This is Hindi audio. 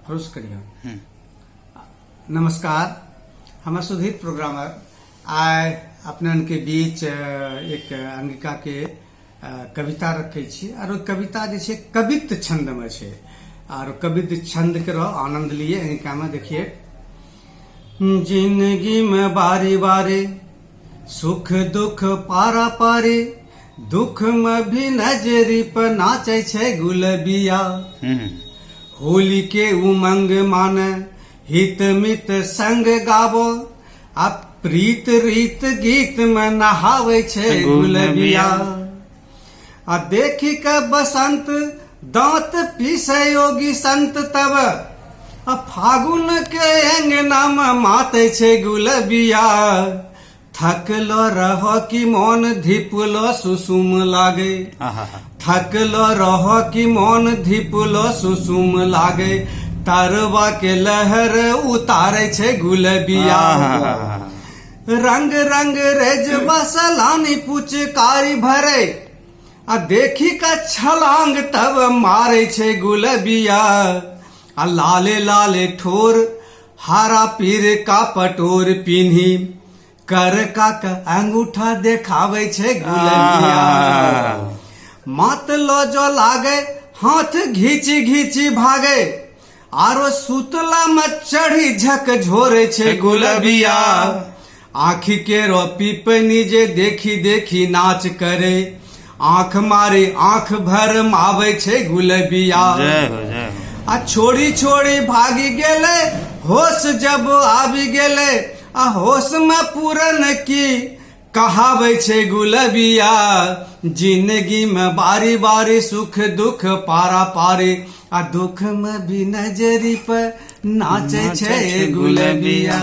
फरोश करिए। नमस्कार, हम सुधीर प्रोग्रामर आय अपने के बीच एक अंगिका के कविता रखे छी और कविता जे छे कवित्त छंद में छे और कवित्त छंद के आनंद लिए अंगिका में देखिए। जिंदगी में बारी बारी सुख दुख पारा पारी, दुख में भी नजरी पर नाचे छे गुलबिया। होली के उमंग मान हित मित संग गावो, अब प्रीत रीत गीत में नहावे छे गुलबिया। आ देखी के बसंत दांत पीसे योगी संत तब, आ फागुन के अंगना में माते छे गुलबिया। थकलो रहो कि मन धिपुलो सुसुम लागे, थकलो रहो कि मन धिपुलो सुसुम लागे। तरवा के लहर उतारे छे गुलबिया। रंग रंग रेजवा सलानी पुचकारी भरे, आ देखी का छलांग तब मारे छे गुलबिया। आ लाले लाले ठोर हारा पीर का पटोर पिन्ही, कर का अंगूठा देखावे छे गुलबिया। मत लो जो लागे हाथ घीची घीची भागे, आरो सुतला में चढ़ी झक झोरे छे गुलबिया। आँखी के रो पीपनी जे देखी देखी नाच करे, आँख मारे आँख भर मावे छे गुलबिया। आ छोड़ी छोड़ी भागी गेले होश जब आबी गेले, आ होश में पूरन की कहावे छे गुलबिया। जिंदगी में बारी बारी सुख दुख पारा पारी, आ दुख में भी नजरी पर नाचे छे गुलबिया।